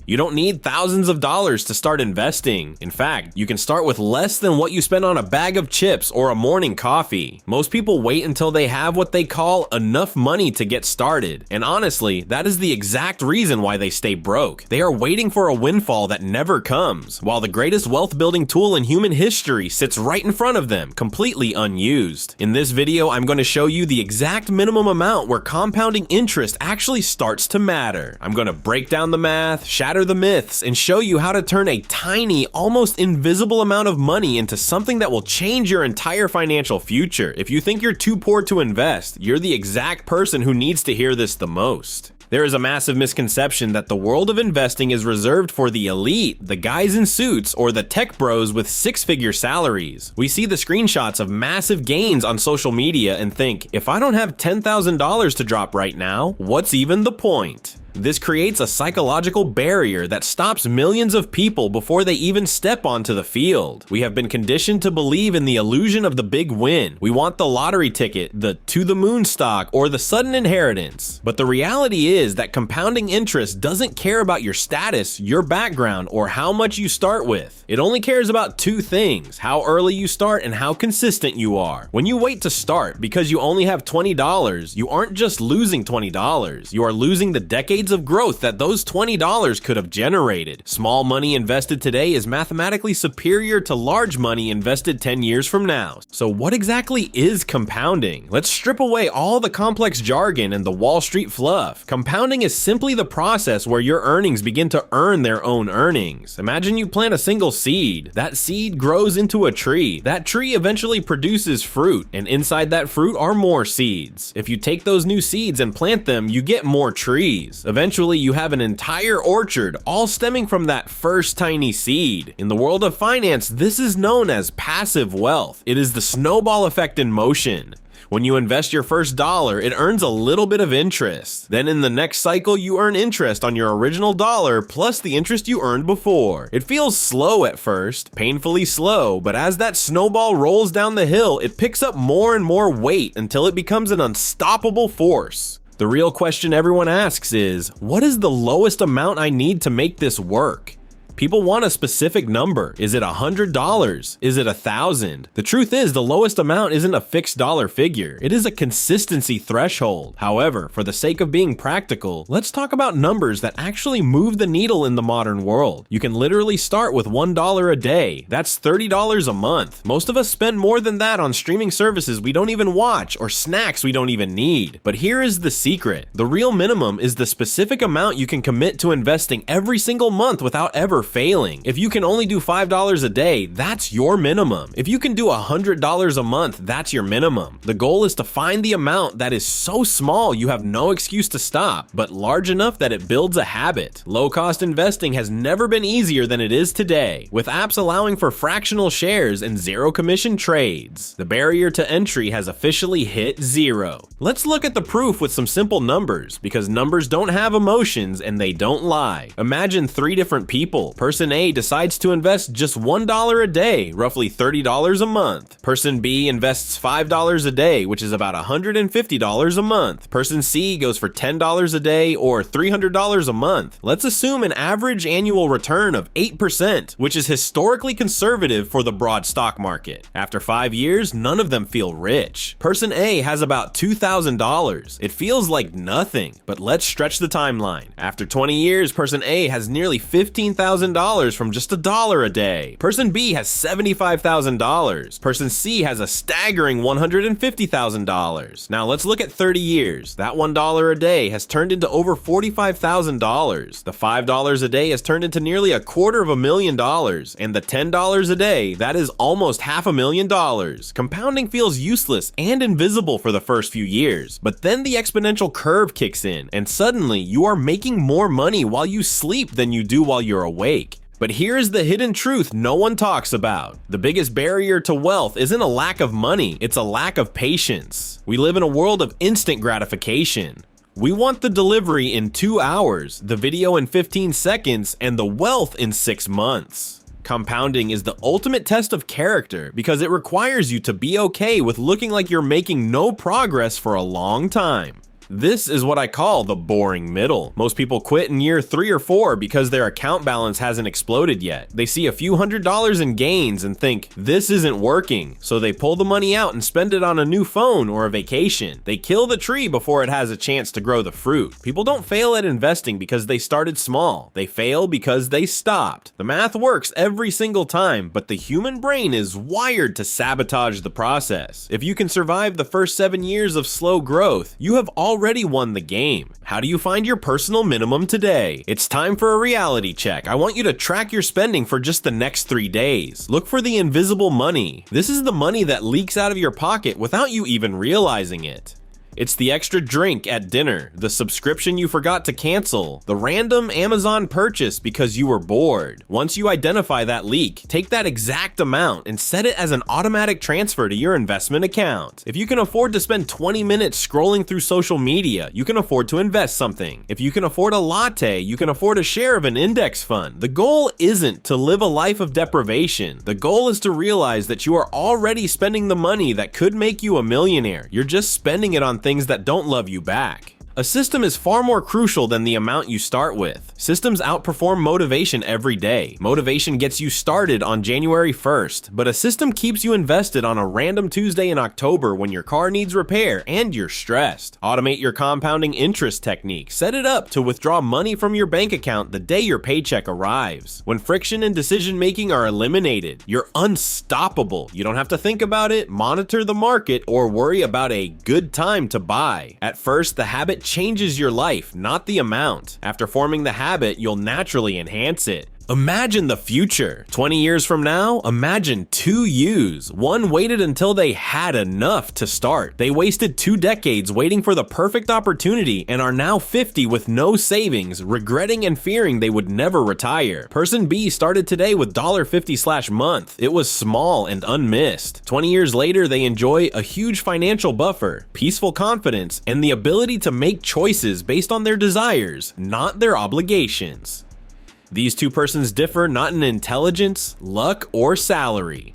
You don't need thousands of dollars to start investing. In fact, you can start with less than what you spend on a bag of chips or a morning coffee. Most people wait until they have what they call enough money to get started. And honestly, that is the exact reason why they stay broke. They are waiting for a windfall that never comes, while the greatest wealth building tool in human history sits right in front of them, completely unused. In this video, I'm going to show you the exact minimum amount where compounding interest actually starts to matter. I'm going to break down the math, shatter the myths, and show you how to turn a tiny, almost invisible amount of money into something that will change your entire financial future. If you think you're too poor to invest, you're the exact person who needs to hear this the most. There is a massive misconception that the world of investing is reserved for the elite, the guys in suits, or the tech bros with six-figure salaries. We see the screenshots of massive gains on social media and think, if I don't have $10,000 to drop right now, what's even the point? This creates a psychological barrier that stops millions of people before they even step onto the field. We have been conditioned to believe in the illusion of the big win. We want the lottery ticket, the to-the-moon stock, or the sudden inheritance. But the reality is that compounding interest doesn't care about your status, your background, or how much you start with. It only cares about two things: how early you start and how consistent you are. When you wait to start because you only have $20, you aren't just losing $20, you are losing the decades of growth that those $20 could have generated. Small money invested today is mathematically superior to large money invested 10 years from now. So what exactly is compounding? Let's strip away all the complex jargon and the Wall Street fluff. Compounding is simply the process where your earnings begin to earn their own earnings. Imagine you plant a single seed. That seed grows into a tree. That tree eventually produces fruit, and inside that fruit are more seeds. If you take those new seeds and plant them, you get more trees. Eventually, you have an entire orchard, all stemming from that first tiny seed. In the world of finance, this is known as passive wealth. It is the snowball effect in motion. When you invest your first dollar, it earns a little bit of interest. Then in the next cycle, you earn interest on your original dollar plus the interest you earned before. It feels slow at first, painfully slow, but as that snowball rolls down the hill, it picks up more and more weight until it becomes an unstoppable force. The real question everyone asks is, what is the lowest amount I need to make this work? People want a specific number. Is it $100? Is it $1,000? The truth is, the lowest amount isn't a fixed dollar figure. It is a consistency threshold. However, for the sake of being practical, let's talk about numbers that actually move the needle in the modern world. You can literally start with $1 a day. That's $30 a month. Most of us spend more than that on streaming services we don't even watch or snacks we don't even need. But here is the secret. The real minimum is the specific amount you can commit to investing every single month without ever failing. If you can only do $5 a day, that's your minimum. If you can do $100 a month, that's your minimum. The goal is to find the amount that is so small you have no excuse to stop, but large enough that it builds a habit. Low-cost investing has never been easier than it is today, with apps allowing for fractional shares and zero-commission trades. The barrier to entry has officially hit zero. Let's look at the proof with some simple numbers, because numbers don't have emotions and they don't lie. Imagine three different people. Person A decides to invest just $1 a day, roughly $30 a month. Person B invests $5 a day, which is about $150 a month. Person C goes for $10 a day or $300 a month. Let's assume an average annual return of 8%, which is historically conservative for the broad stock market. After 5 years, none of them feel rich. Person A has about $2,000. It feels like nothing, but let's stretch the timeline. After 20 years, person A has nearly $15,000 from just $1 a day. Person B has $75,000. Person C has a staggering $150,000. Now let's look at 30 years. That $1 a day has turned into over $45,000. The $5 a day has turned into nearly $250,000. And the $10 a day, that is almost $500,000. Compounding feels useless and invisible for the first few years, but then the exponential curve kicks in, and suddenly you are making more money while you sleep than you do while you're awake. But here is the hidden truth no one talks about. The biggest barrier to wealth isn't a lack of money, it's a lack of patience. We live in a world of instant gratification. We want the delivery in 2 hours, the video in 15 seconds, and the wealth in 6 months. Compounding is the ultimate test of character because it requires you to be okay with looking like you're making no progress for a long time. This is what I call the boring middle. Most people quit in year 3 or 4 because their account balance hasn't exploded yet. They see a few $100s in gains and think, this isn't working, so they pull the money out and spend it on a new phone or a vacation. They kill the tree before it has a chance to grow the fruit. People don't fail at investing because they started small. They fail because they stopped. The math works every single time, but the human brain is wired to sabotage the process. If you can survive the first 7 years of slow growth, you have already won the game. How do you find your personal minimum today? It's time for a reality check. I want you to track your spending for just the next 3 days. Look for the invisible money. This is the money that leaks out of your pocket without you even realizing it. It's the extra drink at dinner, the subscription you forgot to cancel, the random Amazon purchase because you were bored. Once you identify that leak, take that exact amount and set it as an automatic transfer to your investment account. If you can afford to spend 20 minutes scrolling through social media, you can afford to invest something. If you can afford a latte, you can afford a share of an index fund. The goal isn't to live a life of deprivation. The goal is to realize that you are already spending the money that could make you a millionaire. You're just spending it on things that don't love you back. A system is far more crucial than the amount you start with. Systems outperform motivation every day. Motivation gets you started on January 1st, but a system keeps you invested on a random Tuesday in October when your car needs repair and you're stressed. Automate your compounding interest technique. Set it up to withdraw money from your bank account the day your paycheck arrives. When friction and decision making are eliminated, you're unstoppable. You don't have to think about it, monitor the market, or worry about a good time to buy. At first, the habit changes your life, not the amount. After forming the habit, you'll naturally enhance it. Imagine the future. 20 years from now, imagine 2 yous. One waited until they had enough to start. They wasted 2 decades waiting for the perfect opportunity and are now 50 with no savings, regretting and fearing they would never retire. Person B started today with $50/month. It was small and unmissed. 20 years later, they enjoy a huge financial buffer, peaceful confidence, and the ability to make choices based on their desires, not their obligations. These 2 persons differ not in intelligence, luck, or salary.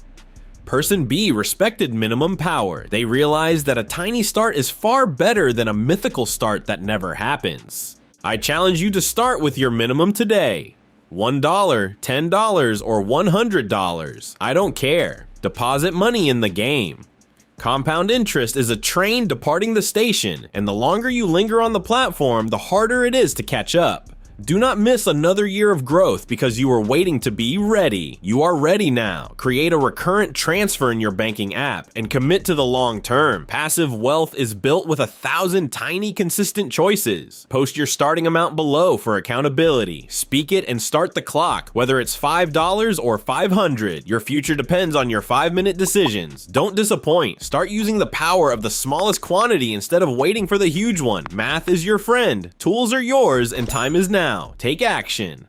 Person B respected minimum power. They realized that a tiny start is far better than a mythical start that never happens. I challenge you to start with your minimum today. $1, $10, or $100. I don't care. Deposit money in the game. Compound interest is a train departing the station, and the longer you linger on the platform, the harder it is to catch up. Do not miss another year of growth because you were waiting to be ready. You are ready now. Create a recurrent transfer in your banking app and commit to the long term. Passive wealth is built with 1,000 tiny consistent choices. Post your starting amount below for accountability. Speak it and start the clock, whether it's $5 or $500. Your future depends on your 5-minute decisions. Don't disappoint. Start using the power of the smallest quantity instead of waiting for the huge one. Math is your friend. Tools are yours and time is now. Take action.